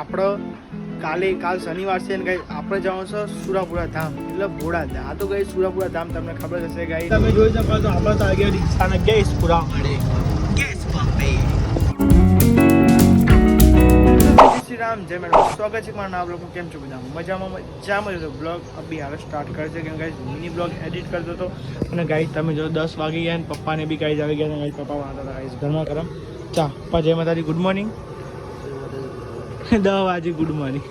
આપણે કાલ શનિવાર છે ને ગાઈસ આપણે જવાનું છે સુરાપુરા ધામ એટલે ભોળા ધામ. આ તો ગાઈસ સુરાપુરા ધામ તમને ખબર હશે ગાઈસ. તમે જોઈ શકો છો આપણે તો આગળ રિક્ષાને ગેસ પુરા મળે ગેસ પંપે. શ્રી રામ જય મેડમ, સ્વાગત છે મારા નામ લોકો. કેમ છો બધા? મજામાં તો બ્લોગ અભી હાલ સ્ટાર્ટ કરે છે કેમ ગાઈસ મિની બ્લોગ એડિટ કરતો હતો અને ગાઈસ તમે જો 10 વાગી ગયા ને પપ્પાને બી ગાઈસ આવી ગયા ને ગાઈસ પપ્પા વાંધો હતા ગાઈસ ગરમા ગરમ ચા. પપ્પા જય માતાજી, ગુડ મોર્નિંગ. 10 વાગે ગુડ મોર્નિંગ.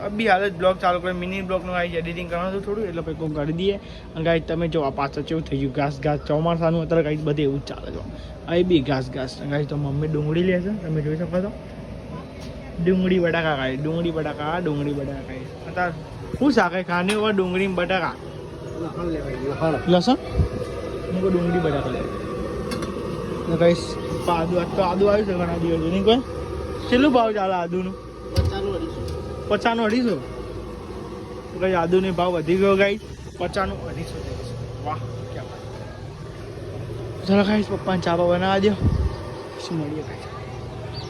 અભી હાલ જ બ્લોગ ચાલુ કરે મિની બ્લોગનું ગાઈસ એડિટિંગ કરવાનું હતું થોડું એટલે પછી કોમ કરી દઈએ. અને ગાઈસ તમે જો આ પાછળ કેવું થઈ ગયું ઘાસ ચોમાસાનું અત્યારે ગાઈસ બધે એવું જ ચાલે છે. અહીં બી ઘાસ ગાઈસ તો મમ્મી ડુંગળી લે છે તમે જોઈ શકો છો. ડુંગળી બટાકા ખાય ડુંગળી બટાકા ખાય અત્યારે શું શાક ખાને હોય ડુંગળી બટાકા લસણ હું ડુંગળી બટાકા લે ગાઈસ. આદુ આવ્યું છે ઘણા દિવસ નહીં કોઈ. કેટલું ભાવ ચાલે આદુનું? 50 નો 250. કઈ આદુનો ભાવ વધી ગયો ગાઈસ. 50 નો 250. વાહ ક્યાં વાત. ચલો ગાઈસ પપ્પાને ચા બનાવવા દો શું મળીએ ગાઈસ.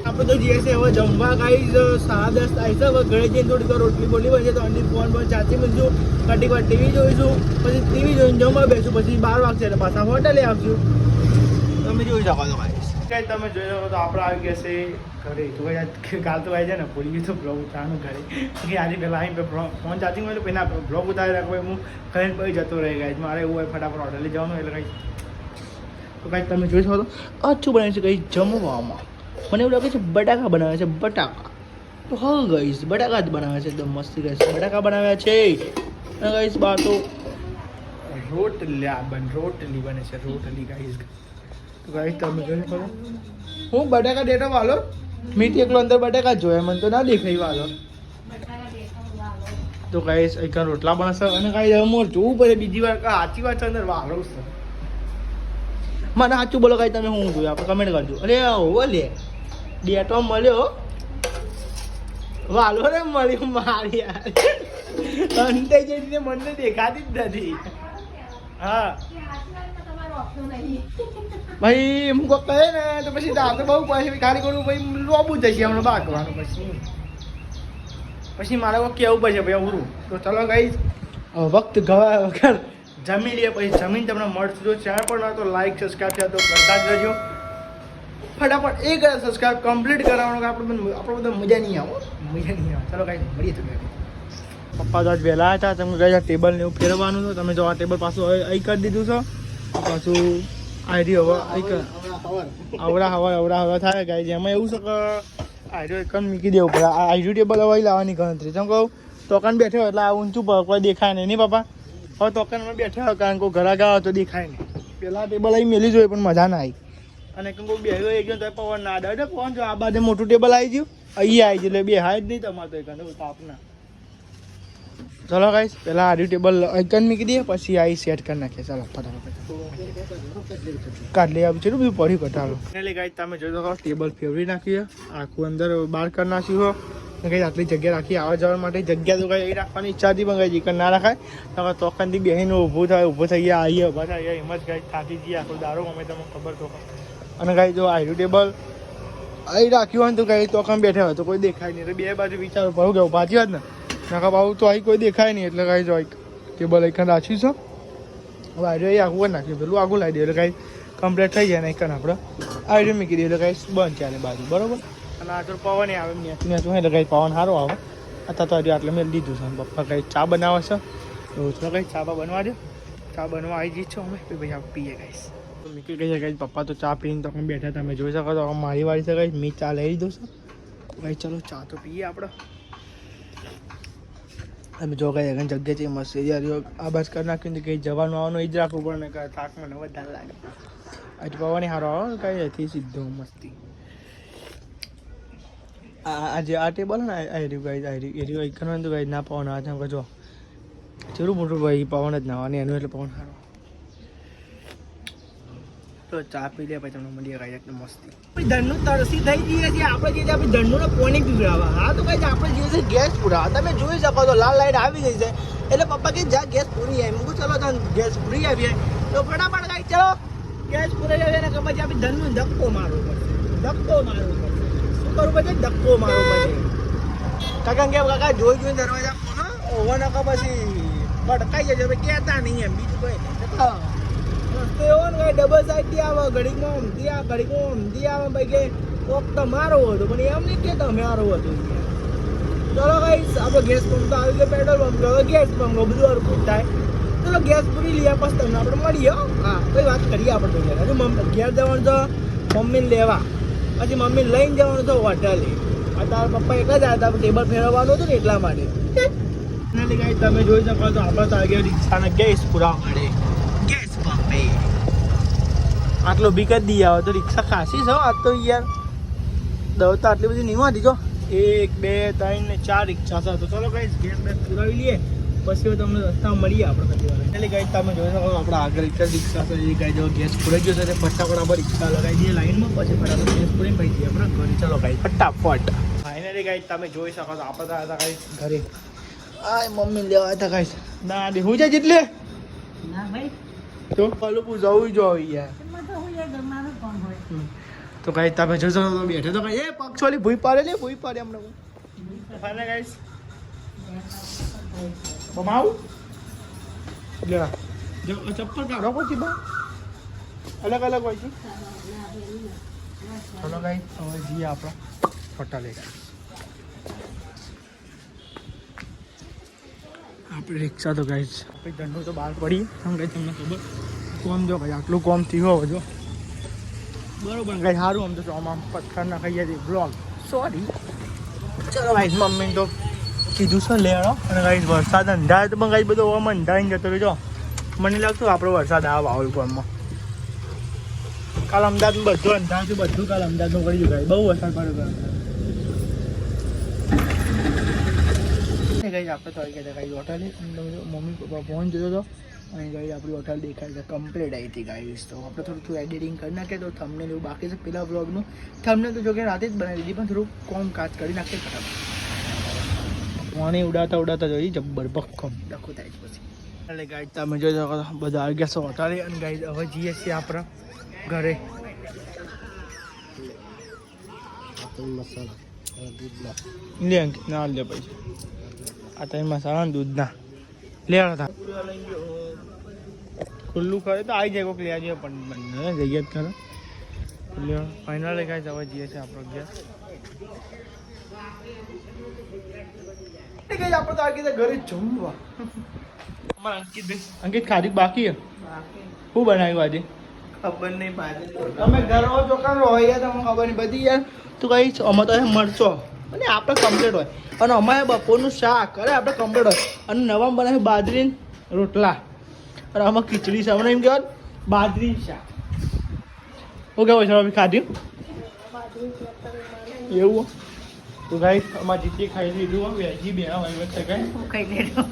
આપણે તો જઈએ છીએ હવે જમવા ગાઈસ. 10:30 થાય છે. હવે ઘરે જઈને થોડીક રોટલી બોલી બનશે તો અંડી ફોન પર ચાચી મળશું કટીક વાર ટીવી જોઈશું પછી ટીવી જોઈને જમવા બેસું પછી 12 વાગશે એટલે પાછા હોટલે આવશું. તમે જોઈ શકો છો ગાઈસ. કઈ તમે જોઈ શકો તો આપણે આવી ગયા છે ઘરે. તો કાલ તો આવી જાય ને ભૂલી ગયું તો બ્લોગ ઉતારવાનું ઘરે કે આજે પહેલાં આવીને ફોન ચાર્જિંગ હોય તો પહેલાં બ્લોગ ઉતારી રાખો. હું ઘરે પછી જતો રહી ગાઈસ. મારે એવું હોય ફટાફટ હોટલે જવાનું એટલે કંઈ તો કાંઈક તમે જોઈ શકો તો અચ્છું બનાવે છે કંઈ જમવામાં. મને એવું લાગે છે બટાકા બનાવે છે બટાકા. તો હા ગાઈસ બટાકા જ બનાવે છે એકદમ મસ્તી ગાઈસ. બટાકા બનાવ્યા છે અને ગાઈસ બહાર તો રોટલી બને છે રોટલી ગાઈસ. તો ગાઈસ તમે જોઈ શકો હું બટાકા ડેટા વાલો મીઠી એકલો અંદર બટાકા જોયા મને તો ના દેખાય વાલો. તો ગાઈસ એક રોટલા બનશે અને ગાઈસ મોર જોવું પડે બીજી વાર સાચી વાત છે અંદર વાલો છે. મને સાચું બોલો ગાઈસ તમે હું જોયું આપણે કમેન્ટ કરજો. અરે હો લે ડેટો મળ્યો વાલો રે મળ્યું મારી યાર અંતે જઈને મને દેખાતી જ નથી. હા ભાઈ હું કોઈ કહે ને તો પછી દાંત બહુ પછી ખાલી કરું ભાઈ લોબું જશે હમણાં બાકવાનું પછી મારે કોઈ કેવું પડશે ભાઈ અવરું. તો ચલો ગાઈસ વખત ગવા વગર જમી લઈએ પછી જમીન તમને મળશું. જો ચેનલ પર ના તો લાઈક સબસ્ક્રાઈબ થયા તો કરતા જ રહેજો ફટાફટ. એક સબસ્ક્રાઈબ કમ્પ્લીટ કરાવવાનું આપણે બધા મજા નહીં આવે. ચલો ગાઈસ મળીએ તમે. પપ્પા તો આજ વહેલા હતા તમે ગયા ટેબલ ને એવું ફેરવવાનું હતું. તમે જો આ ટેબલ પાછું અહીં કરી દીધું છે પાછું આયરી હવે અવરા હવા થાય ગાઈસ. એમાં એવું છે કે આયરો એક મૂકી દેવું પડે. આ આયરું ટેબલ હવે લાવવાની ગણતરી તમે કહું તોકન બેઠો એટલે આ ઊંચું કોઈ દેખાય નહીં પપ્પા. હવે તોકનમાં બેઠા કારણ કે ઘરા ગાવ તો દેખાય નહીં. પેલા ટેબલ અહીં મેલી જોઈએ પણ મજા ના આવી. અને કોઈ બેહ્યો એક ગયો તો પવન ના આડે પવન જો આ બાજુ મોટું ટેબલ આવી ગયું અહીંયા આવી ગયું એટલે બે હાય જ નહીં તમારે તો એક તાપના. ચલો ગાઈસ પેલા આર્યું ટેબલ એકન મૂકી દઈએ પછી આવી સેટ કરી નાખીએ. ચાલો ફટાફટ કાઢલી આવ્યું છે બધું પડ્યું કટાલો. એટલે ગાઈસ તમે જોઈ શકો ટેબલ ફેરવી નાખીએ આખું અંદર બહાર કરી નાખ્યું હો. કંઈ આટલી જગ્યા રાખી આવવા જવા માટે જગ્યા તો કંઈ રાખવાની ઈચ્છા હતી પણ કંઈ ચિકન ના રાખાય. તમે તોકનથી બેસીને ઊભું થઈ ગયા આવીએ ઊભા થાય એમ જ ગાઈસ થાકી જઈએ આખો દારો અમે તમને ખબર તો. અને ગાઈસ જો આર્યું ટેબલ અહીં રાખ્યું હોય ને તો કંઈ તોકન બેઠા હોય તો કોઈ દેખાય નહીં. એટલે બે બાજુ વિચારો ભરું ગયું ભાજી વાત ને નાખા બાબુ તો અહીં કોઈ દેખાય નહીં એટલે કાંઈ જો ટેબલ એકન રાખ્યું છે. હવે આર્યું આખું નાખ્યું પેલું આગું લાવી દે એટલે કાંઈ કમ્પ્લીટ થઈ જાય ને એકન આપણે આર્યું મૂકી દઈએ એટલે કાંઈ બંધ ચાલે બાજુ બરાબર. અને આ તો પવન આવે નેચું હોય એટલે કંઈ પવન સારો આવે. અત્યારે તો હજી આટલે મેં લીધું છે. પપ્પા કંઈ ચા બનાવે છે તો કંઈ ચા બનવા દે. ચા બનવા આવી જઈ છો અમે તો ભાઈ આપણે પીએ ગાઈશ. તો મીકી કહી છે પપ્પા તો ચા પીને તો અમે બેઠા તમે જોઈ શકો તો મારી વાળી છે કંઈ મેં ચા લઈ લીધું છે. ભાઈ ચલો ચા તો પીએ આપણે. અમે જો કઈ જગ્યા છે મસ્ત યાર આ બસ કરી નાખ્યું કંઈ જવાનું આવવાનું એ જ રાખવું પડે ને થાક મને વધારે લાગે. આજે પવન સારો આવે કંઈ હતી સીધો મસ્તી. આજે આ ટેબલ ને આયરી કરવાનું તો ગાઈ ના પવન આવે છે જો જરૂર મોટું ભાઈ પવન જ ના આવે એનું એટલે પવન સારો. તો ચા પી લે પછી તમને મળીએ ગાઈ એકદમ મસ્તી. ધનનું તરસી થઈ જઈએ છીએ આપણે જે આપણે ધનનું પાણી પીવડાવવા. હા તો કઈ આપણે જોઈએ છે ગેસ પૂરા. તમે જોઈ શકો તો લાલ લાઈટ આવી ગઈ છે એટલે પપ્પા કે જા ગેસ પૂરી આવી. મૂકું ચલો તને ગેસ પૂરી આવી તો ફટાફટ ગાઈ ચલો ગેસ પૂરી આવી ને કે પછી આપણે ધનનું ધક્કો મારવો પડશે. ધક્કો મારવો પડશે. શું કરવું પડશે? ધક્કો મારવો પડશે. કાકા કેમ કાકા જોઈને દરવાજા ખોલો ઓવર નકા પછી ભટકાઈ જશે. હવે કહેતા નહીં એમ બીજું કોઈ નહીં. રસ્તો એવો ને કાંઈ ડબલ સાઈડથી આવે ઘડીકમાં ઊંધી આવે ઘડીકમાં ઊંધી આવે ભાઈ કે કોક તમારો હતો પણ એમ નહીં કે તમારો હતો. ચલો ગાઈસ આપણે ગેસ પંપ તો આવી ગયો, પેટ્રોલ પંપ તો ગેસ પંપ બધું અડકું થાય. ચલો ગેસ પૂરી લઈએ પછી તમને આપણે મળીએ. હા કઈ વાત કરીએ આપણે તો હજુ ઘેર જવાનું તો મમ્મીને લેવા, પછી મમ્મીને લઈને જવાનું તો હોટલે. તારા પપ્પા એકલા જ આવ્યા હતા ટેબલ ફેરવવાનું હતું ને એટલા માટે. એનાથી ગાઈસ તમે જોઈ શકો તો આપણે તો આગળ રિક્ષાને ગેસ પૂરા મળે ગેસ પંપે. આટલો બીક જ દી આવે તો રિક્ષા ખાસી છે આજ તો યાર. દવ તો આટલી બધી નહીં હોતી જો 1 2 3 ને 4 રિક્ષા છે. તો ચલો ગાઈસ ગેસ બેસ પુરાવી લઈએ પછી તમને રસ્તા મળીએ આપણે પછી. એટલે ગાઈસ તમે જોઈ શકો આપણે આગળ રિક્ષા છે એ ગાઈ જો ગેસ પુરાઈ ગયો છે તે ફટાફટ આપણે રિક્ષા લગાવી દઈએ લાઈનમાં પછી ફટાફટ ગેસ પૂરીને ભાઈ જઈએ આપણે ઘરે. ચલો ગાઈસ ફટાફટ ફાઇનલી ગાઈસ તમે જોઈ શકો તો આપણે તો હતા ગાઈસ ઘરે. આ મમ્મી લેવા હતા ગાઈસ. ના દે હું જાય જેટલે ના ભાઈ તો ફલું જવું જ હોય યાર. તો ગાઈસ તમે જોજો તો બેઠે તો એ પક્ષવાળી ભૂઈ પાડે લે ભૂઈ પાડે અમને હું ફાઇનલ ગાઈસ બમાવ લે જો ચપ્પલ કાઢો પછી બા અલગ અલગ હોય છે. ચલો ગાઈસ હવે જઈએ આપણે હોટલે. આપણે રિક્ષા તો ગાઈસ આપણે દંડો તો બહાર પડી એમ કંઈ તમને ખબર કોમ જો ભાઈ આટલું કોમ થયું હોય જો બરોબર ગાઈસ સારું આમ તો ચોમાં પથ્થર ના ખાઈ હતી બ્લોગ સોરી. ચલો ગાઈસ મમ્મી તો કીધું છે લેવાનો અને ગાઈસ વરસાદ અંધારે તો પણ ગાઈસ બધો ઓમ અંધારીને જતો રહ્યો. મને લાગતું આપણો વરસાદ આવે ગામમાં. કાલ અમદાવાદમાં બધું અંધાર છે બધું કાલ અમદાવાદમાં કરી ગયું બહુ વરસાદ પડ્યો. ગાઈસ આપણે તો આવી ગયા હતા ગાઈસ હોટલે. મમ્મી પપ્પા ફોન જોયો હતો અને ગાઈસ આપણી હોટલ દેખાય છે કમ્પ્લીટ આવી હતી ગાઈસ. તો આપણે થોડું એડિટિંગ કરી નાખીએ તો થંબનેલ એવું બાકી છે પેલા વ્લોગનું. થંબનેલ તો જો કે રાતે જ બનાવી દીધી પણ થોડું કોમ કાજ કરી નાખીએ ખરાબ. પાણી ઉડાતા જોઈએ જબ્બર ભક્કમ ડખો થાય છે પછી. એટલે ગાઈસ તમે જોઈ શકો બધા આવી ગયા છો હોટલે અને ગાઈસ હવે જઈએ છીએ આપણા ઘરે. લે અંકિત ના લે પૈસા આ ત્રણ મસાલા દૂધના લેવા હતા ખુલ્લું કરે તો આવી જાય કોઈક લેવા જઈએ પણ બંને જઈએ જ ખરો. ફાઇનલી ગાઈસ હવે જઈએ છીએ આપણો ગેસ. આપણે તો આવી ગયા ઘરે જમવા. અમારા અંકિત ખાધી બાકી શું બનાવ્યું આજે ખબર નહીં પાછી. તમે ઘર ચોખા હોય યાર તમને ખબર નહીં બધી યાર. તું કઈ અમે તો મરચો અને આપણે કમ્પ્લીટ હોય અને અમારે બપોરનું શાક અરે આપણે કમ્પ્લીટ હોય અને નવા બનાવે બાજરી રોટલા અને આમાં ખીચડી છે અમને એમ કહેવાય બાજરી શાક. શું કહેવાય છે ખાધ્યું એવું તો ગાઈસ અમારે જીતી ખાઈ લીધું વેજી બે વચ્ચે કઈ ખાઈ લીધું.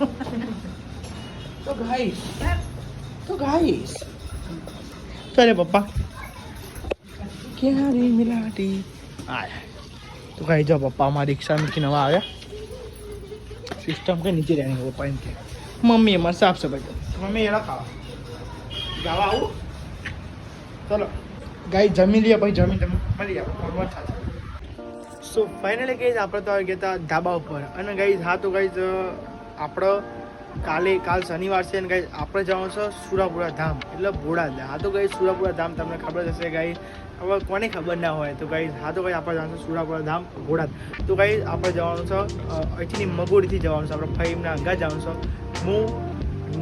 તો ગાઈસ ચાલે પપ્પા ક્યારે મિલાટી આયા. તો કઈ જાઓ પપ્પા અમારા રિક્ષા મૂકીને નવા આવ્યા. સિસ્ટમ કે નીચે રહેવાની પપ્પા એમ કે મમ્મી અમારે સાફ સફાઈ કરી મમ્મી એના ખાવા જવા આવું. ચલો ગાઈ જમી લઈએ પછી જમી તમે મળી જાવ થશે. સો ફાઇનલી ગઈ આપણે તો આવી ગયા હતા ધાબા ઉપર અને ગઈ હા તો ગઈ આપણે કાલ શનિવાર છે અને ગઈ આપણે જવાનું છે સુરાપુરા ધામ એટલે ભોળા. હા તો ગઈ સુરાપુરા ધામ તમને ખબર હશે ગઈ હવે કોને ખબર ના હોય તો ગઈ હા તો ગઈ આપણે જવાનું છે સુરાપુરા ધામ ભોળા. તો ગઈ આપણે જવાનું છે અહીંથી મગોડીથી જવાનું છે આપણે ફઈમના અંગા જવાનું છે. હું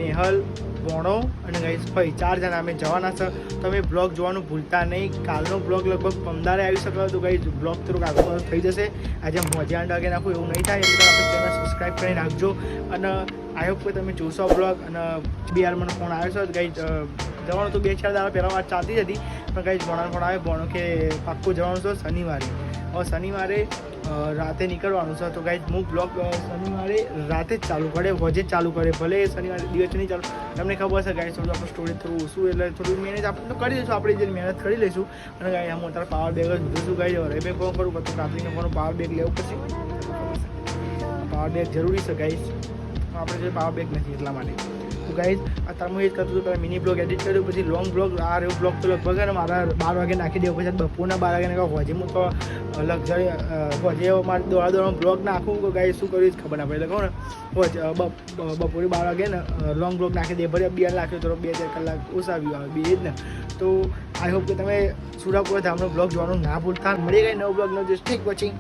નેહલ બોણો અને ગઈ ભાઈ 4 જણા અમે જવાના છે. તમે બ્લોગ જોવાનું ભૂલતા નહીં. કાલનો બ્લોગ લગભગ 15 આવી શકે તો ગઈ બ્લોગ થોડુંક આગળ થઈ જશે. આજે હું 1000 વાગે નાખું એવું નહીં થાય એટલે આપણે ચેનલ સબસ્ક્રાઈબ કરી નાખજો અને આઈ હોપ કે તમે જોશો બ્લોગ. અને બીઆર મને ફોન આવ્યો છે ગઈ જવાનું તો 2-4 દાડા પહેલાં વાત ચાલતી જ હતી પણ ગઈ ભણાનો ફોન આવ્યો ભણો કે પાક્કું જવાનું છે શનિવારે. હવે શનિવારે રાતે નીકળવાનું છે તો ગાઈઝ હું બ્લોગ શનિવારે રાતે જ ચાલુ કરે વજે ચાલુ કરે ભલે શનિવારે દિવસ નહીં ચાલુ. તમને ખબર છે ગાઈઝ થોડું આપણું સ્ટોરેજ થોડું ઓછું એટલે થોડું મેનેજ આપણે તો કરી દઈશું આપણે જે મહેનત કરી લઈશું. અને ગાઈ હું અત્યારે પાવર બેગ જ જોઈશું ગાઈ હવે બે ફોન કરું પછી કાપીને ફોન પાવર બેગ લેવું પછી પાવર બેગ જરૂરી છે ગાઈઝ આપણે જે પાવર બેગ નથી એટલા માટે. તો ગાઈઝ અત્યારે હું એ જ કરતો હતો, પહેલાં મિની બ્લોગ એડિટ કર્યું, પછી લોંગ બ્લોગ આ રહ્યો બ્લોગ તો લગભગ ને મારા 12 વાગે નાખી દેવો, પછી બપોરના 12 વાગે હોજે હું તો લક્ઝરી હોજે મારે દોડા બ્લોગ નાખું કે ગાઈઝ શું કર્યું ખબર ના પડે. એટલે કહું ને બપોરે 12 વાગે ને લોંગ બ્લોગ નાખી દે, ભલે 2 નાખ્યો તો 2-4 કલાક ઓછાવ્યું આવે બી જ ને. તો આઈ હોપ કે તમે સુરાપુરા ધામનો બ્લોગ જોવાનું ના ભૂલતા. મળી ગઈ નવો બ્લોગ નો. જસ્ટ ઠીક વોચિંગ.